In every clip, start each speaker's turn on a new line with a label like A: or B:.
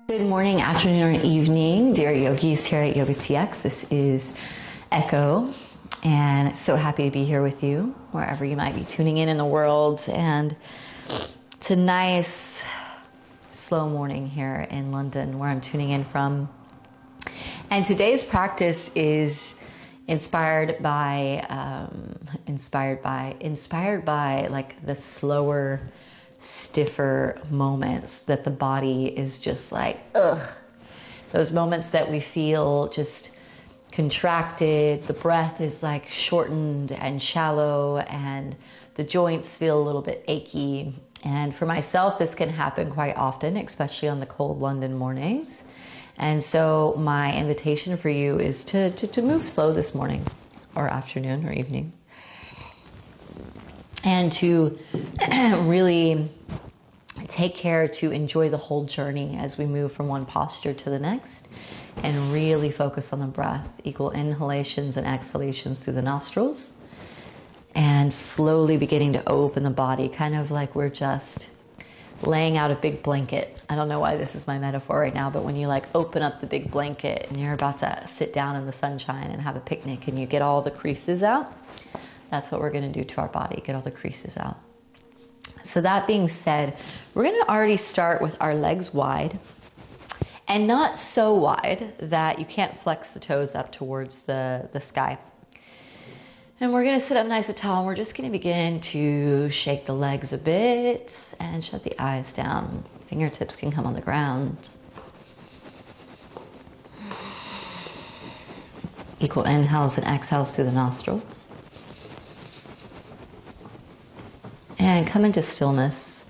A: Good morning, afternoon, or evening, dear yogis here at YOGATX. This is Echo, and so happy to be here with you, wherever you might be tuning in the world. And it's a nice, slow morning here in London, where I'm tuning in from. And today's practice is inspired by like the slower, stiffer moments that the body is just like, ugh. Those moments that we feel just contracted, the breath is like shortened and shallow, and the joints feel a little bit achy. And for myself, this can happen quite often, especially on the cold London mornings. And so my invitation for you is to move slow this morning or afternoon or evening, and to really take care to enjoy the whole journey as we move from one posture to the next, and really focus on the breath, equal inhalations and exhalations through the nostrils, and slowly beginning to open the body, kind of like we're just laying out a big blanket. I don't know why this is my metaphor right now, but when you like open up the big blanket and you're about to sit down in the sunshine and have a picnic and you get all the creases out, that's what we're going to do to our body, get all the creases out. So that being said, we're going to already start with our legs wide, and not so wide that you can't flex the toes up towards the sky. And we're going to sit up nice and tall, and we're just going to begin to shake the legs a bit and shut the eyes down. Fingertips can come on the ground. Equal inhales and exhales through the nostrils. And come into stillness.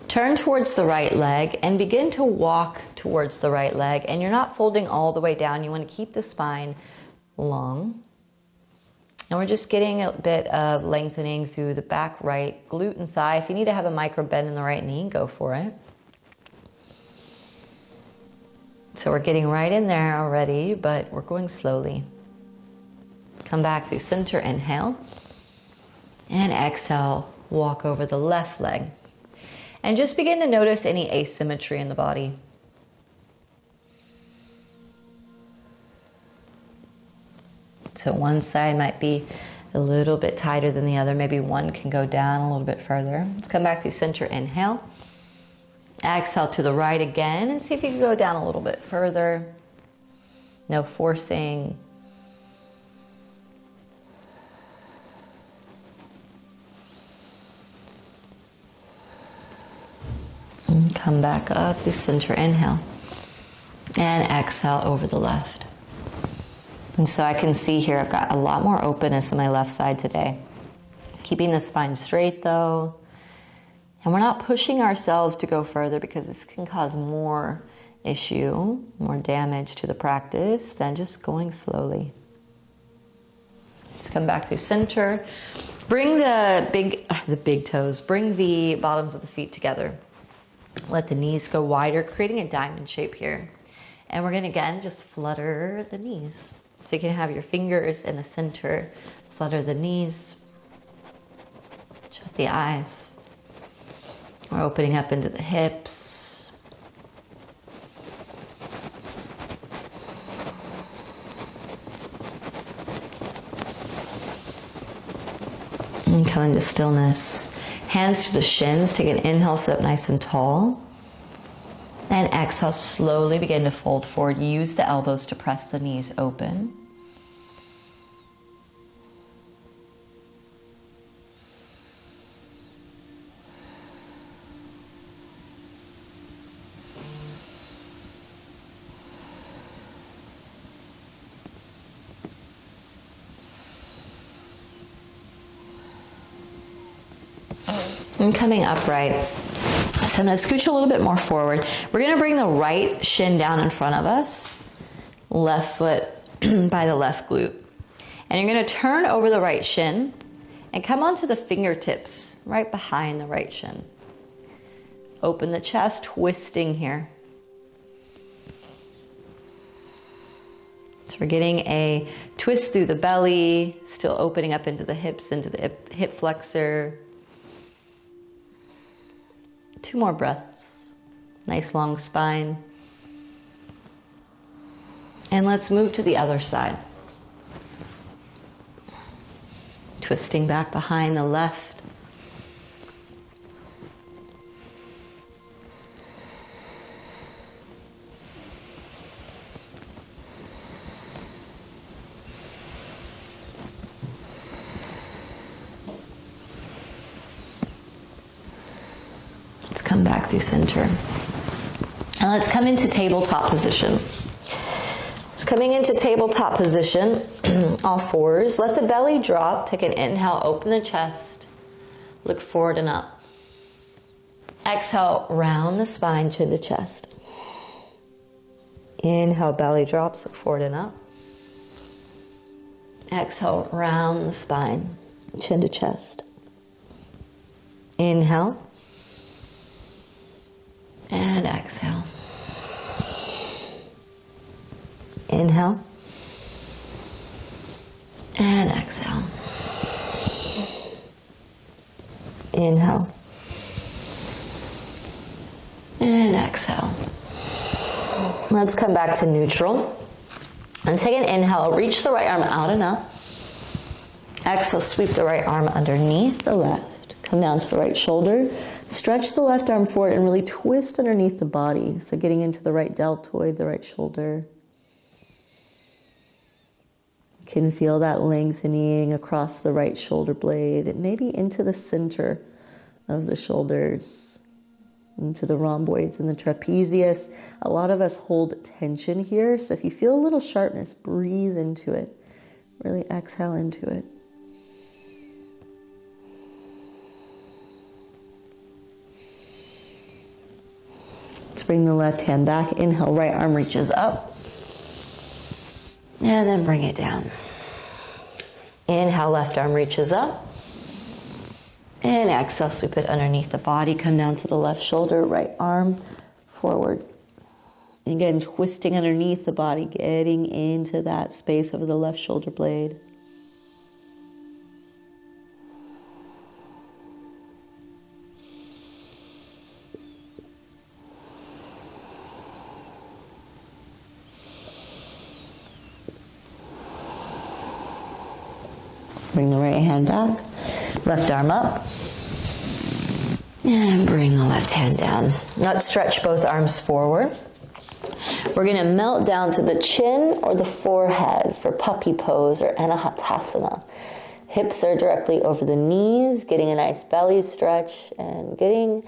A: Turn towards the right leg and begin to walk towards the right leg. And you're not folding all the way down. You want to keep the spine long. And we're just getting a bit of lengthening through the back right glute and thigh. If you need to have a micro bend in the right knee, go for it. So we're getting right in there already, but we're going slowly. Come back through center, inhale. And exhale, walk over the left leg. And just begin to notice any asymmetry in the body. So one side might be a little bit tighter than the other. Maybe one can go down a little bit further. Let's come back through center, inhale. Exhale to the right again, and see if you can go down a little bit further. No forcing. And come back up through center, inhale. And exhale over the left. And so I can see here I've got a lot more openness on my left side today. Keeping the spine straight though. And we're not pushing ourselves to go further, because this can cause more issue, more damage to the practice than just going slowly. Let's come back through center. Bring the big toes, bring the bottoms of the feet together. Let the knees go wider, creating a diamond shape here. And we're going to again just flutter the knees. So you can have your fingers in the center, flutter the knees, shut the eyes. We're opening up into the hips. And come into stillness. Hands to the shins, take an inhale, sit up nice and tall. And exhale, slowly begin to fold forward. Use the elbows to press the knees open. And coming upright. So I'm going to scooch a little bit more forward. We're going to bring the right shin down in front of us, left foot by the left glute. And you're going to turn over the right shin and come onto the fingertips right behind the right shin. Open the chest, twisting here. So we're getting a twist through the belly, still opening up into the hips, into the hip flexor. 2 more breaths. Nice long spine. And let's move to the other side. Twisting back behind the left. Let's come back through center. And let's come into tabletop position. So coming into tabletop position, all fours. Let the belly drop. Take an inhale, open the chest. Look forward and up. Exhale, round the spine, chin to chest. Inhale, belly drops, look forward and up. Exhale, round the spine, chin to chest. Inhale. And exhale. Inhale. And exhale. Inhale. And exhale. Let's come back to neutral. And take an inhale, reach the right arm out and up. Exhale, sweep the right arm underneath the left. Come down to the right shoulder. Stretch the left arm forward and really twist underneath the body. So getting into the right deltoid, the right shoulder. You can feel that lengthening across the right shoulder blade and maybe into the center of the shoulders, into the rhomboids and the trapezius. A lot of us hold tension here. So if you feel a little sharpness, breathe into it. Really exhale into it. Let's bring the left hand back. Inhale, right arm reaches up. And then bring it down. Inhale, left arm reaches up. And exhale, sweep it underneath the body. Come down to the left shoulder, right arm forward. And again, twisting underneath the body, getting into that space over the left shoulder blade. Bring the right hand back, left arm up, and bring the left hand down. Let's stretch both arms forward. We're going to melt down to the chin or the forehead for puppy pose or anahatasana. Hips are directly over the knees, getting a nice belly stretch and getting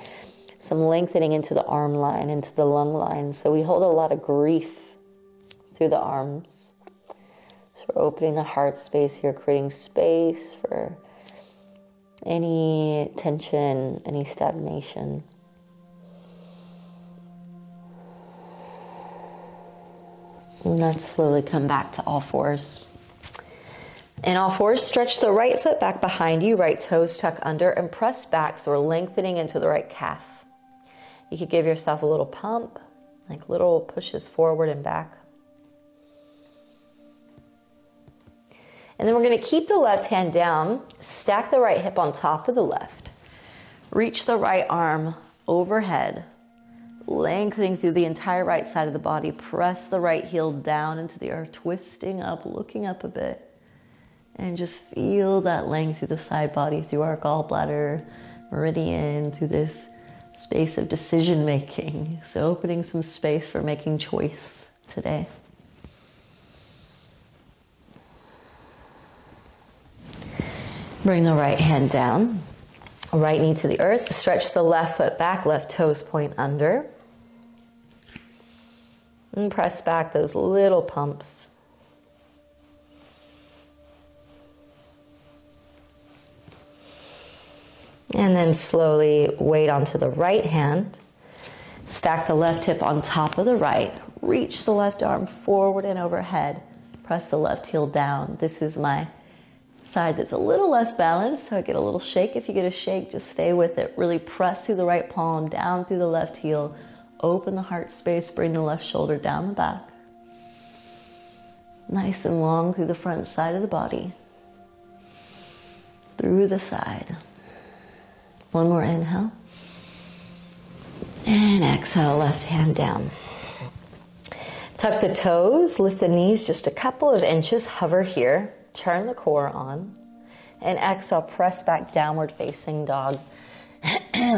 A: some lengthening into the arm line, into the lung line. So we hold a lot of grief through the arms. So we're opening the heart space here, creating space for any tension, any stagnation. And let's slowly come back to all fours. In all fours, stretch the right foot back behind you, right toes tuck under, and press back so we're lengthening into the right calf. You could give yourself a little pump, like little pushes forward and back. And then we're going to keep the left hand down, stack the right hip on top of the left. Reach the right arm overhead, lengthening through the entire right side of the body. Press the right heel down into the earth, twisting up, looking up a bit. And just feel that length through the side body, through our gallbladder, meridian, through this space of decision making. So opening some space for making choice today. Bring the right hand down, right knee to the earth. Stretch the left foot back, left toes point under. And press back those little pumps. And then slowly weight onto the right hand. Stack the left hip on top of the right. Reach the left arm forward and overhead. Press the left heel down. This is my side that's a little less balanced, so I get a little shake. If you get a shake, just stay with it. Really press through the right palm, down through the left heel. Open the heart space, bring the left shoulder down the back. Nice and long through the front side of the body. Through the side. One more inhale. And exhale, left hand down. Tuck the toes, lift the knees just a couple of inches, hover here, turn the core on, and exhale, press back, downward facing dog.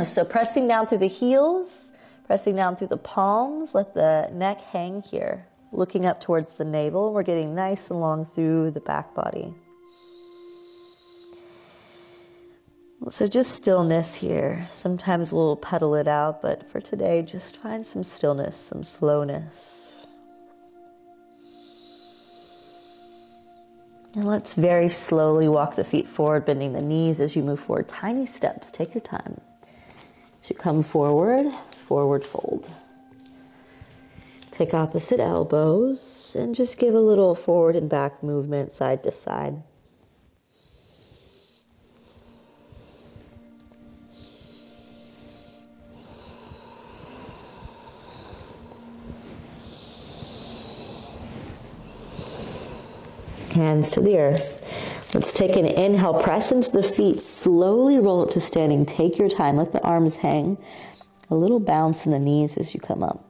A: So pressing down through the heels, pressing down through the palms, let the neck hang here. Looking up towards the navel, we're getting nice and long through the back body. So just stillness here. Sometimes we'll pedal it out, but for today, just find some stillness, some slowness. And let's very slowly walk the feet forward, bending the knees as you move forward. Tiny steps, take your time. As you come forward, forward fold. Take opposite elbows and just give a little forward and back movement, side to side. Hands to the earth. Let's take an inhale, press into the feet, slowly roll up to standing. Take your time, let the arms hang. A little bounce in the knees as you come up.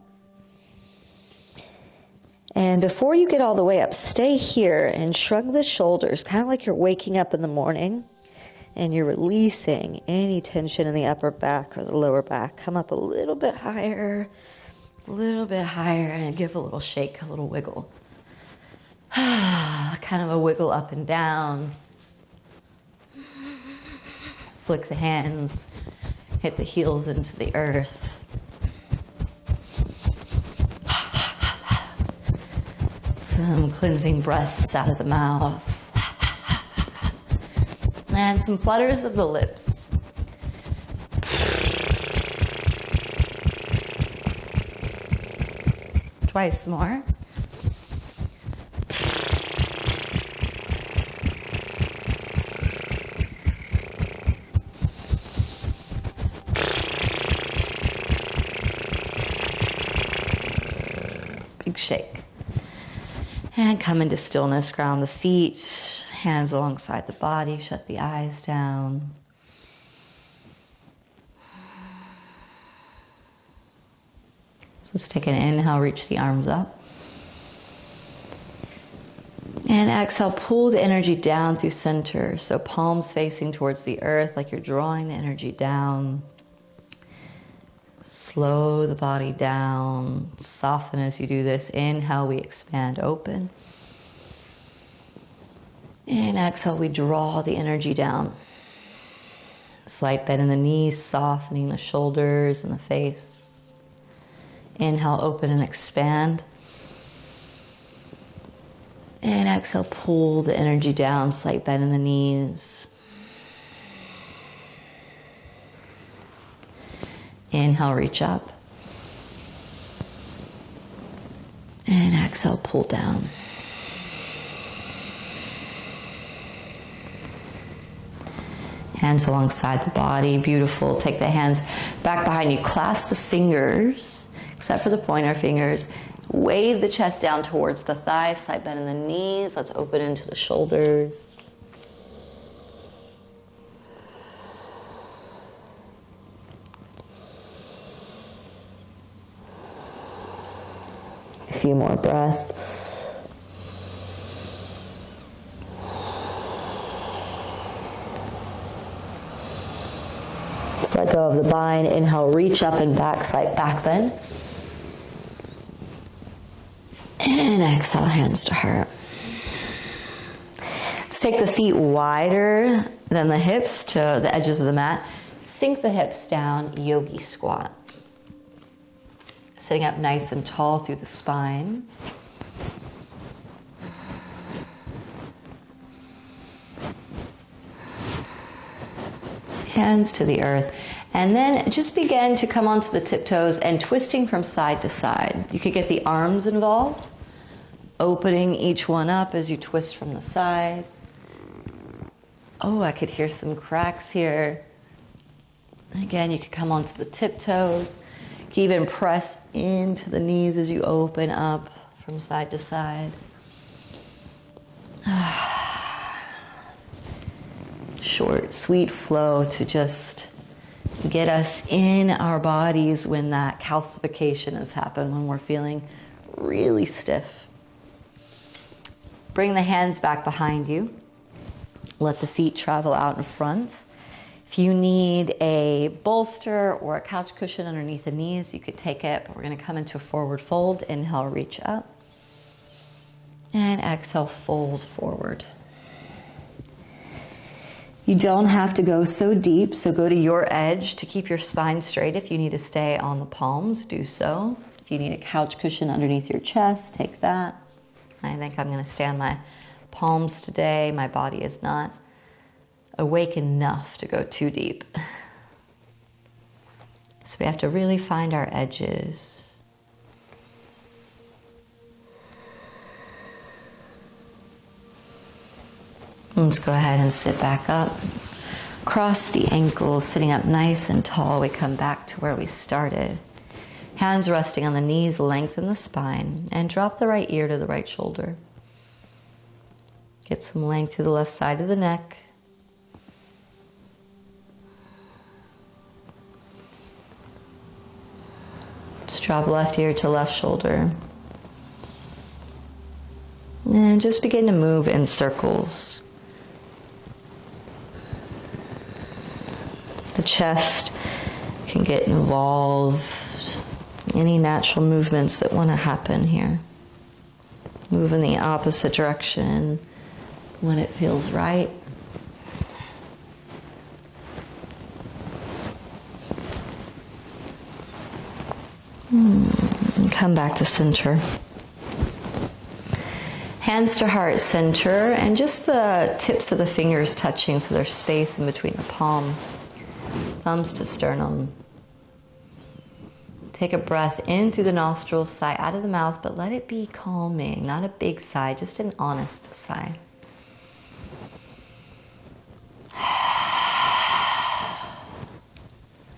A: And before you get all the way up, stay here and shrug the shoulders, kind of like you're waking up in the morning and you're releasing any tension in the upper back or the lower back. Come up a little bit higher, and give a little shake, a little wiggle. Kind of a wiggle up and down. Flick the hands, hit the heels into the earth. Some cleansing breaths out of the mouth. And some flutters of the lips. Twice more. Big shake. And come into stillness, ground the feet, hands alongside the body, shut the eyes down. So let's take an inhale, reach the arms up. And exhale, pull the energy down through center. So palms facing towards the earth like you're drawing the energy down. Slow the body down, soften as you do this. Inhale, we expand open. And exhale, we draw the energy down. Slight bend in the knees, softening the shoulders and the face. Inhale, open and expand. And exhale, pull the energy down, slight bend in the knees. Inhale, reach up. And exhale, pull down. Hands alongside the body, beautiful. Take the hands back behind you. Clasp the fingers, except for the pointer fingers. Wave the chest down towards the thighs, slight bend in the knees. Let's open into the shoulders. A few more breaths. Just let go of the bind. Inhale, reach up and back, slight back bend. And exhale, hands to heart. Let's take the feet wider than the hips to the edges of the mat. Sink the hips down, yogi squat. Sitting up nice and tall through the spine. Hands to the earth. And then just begin to come onto the tiptoes and twisting from side to side. You could get the arms involved, opening each one up as you twist from the side. Oh, I could hear some cracks here. Again, you could come onto the tiptoes. You can even press into the knees as you open up from side to side. Short, sweet flow to just get us in our bodies when that calcification has happened, when we're feeling really stiff. Bring the hands back behind you. Let the feet travel out in front. If you need a bolster or a couch cushion underneath the knees, you could take it, but we're going to come into a forward fold. Inhale, reach up. And exhale, fold forward. You don't have to go so deep, so go to your edge to keep your spine straight. If you need to stay on the palms, do so. If you need a couch cushion underneath your chest, take that. I think I'm going to stay on my palms today. My body is not awake enough to go too deep. So we have to really find our edges. Let's go ahead and sit back up. Cross the ankles, sitting up nice and tall. We come back to where we started. Hands resting on the knees, lengthen the spine, and drop the right ear to the right shoulder. Get some length through the left side of the neck. Just drop left ear to left shoulder. And just begin to move in circles. The chest can get involved. Any natural movements that want to happen here. Move in the opposite direction when it feels right. And come back to center. Hands to heart center, and just the tips of the fingers touching so there's space in between the palm. Thumbs to sternum. Take a breath in through the nostrils, sigh out of the mouth, but let it be calming, not a big sigh, just an honest sigh.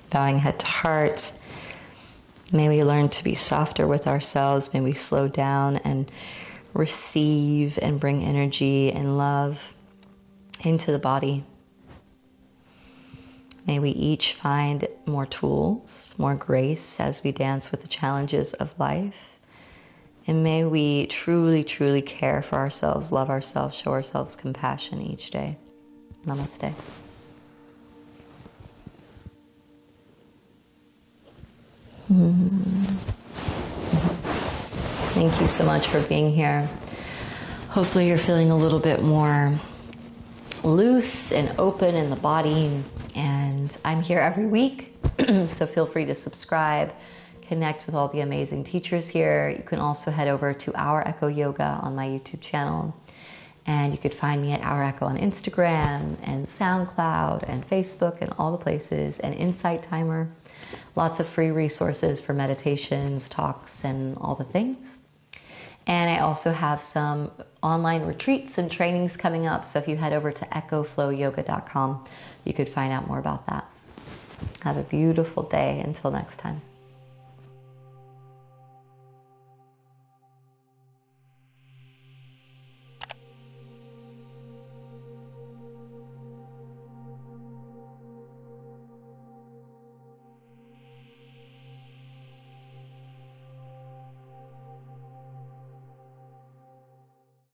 A: Bowing head to heart. May we learn to be softer with ourselves. May we slow down and receive and bring energy and love into the body. May we each find more tools, more grace as we dance with the challenges of life. And may we truly, truly care for ourselves, love ourselves, show ourselves compassion each day. Namaste. Thank you so much for being here. Hopefully you're feeling a little bit more loose and open in the body. And I'm here every week, so feel free to subscribe, connect with all the amazing teachers here. You can also head over to Our Echo Yoga on my YouTube channel. And you could find me at Our Echo on Instagram and SoundCloud and Facebook and all the places, and Insight Timer. Lots of free resources for meditations, talks, and all the things. And I also have some online retreats and trainings coming up. So if you head over to echoflowyoga.com, you could find out more about that. Have a beautiful day. Until next time.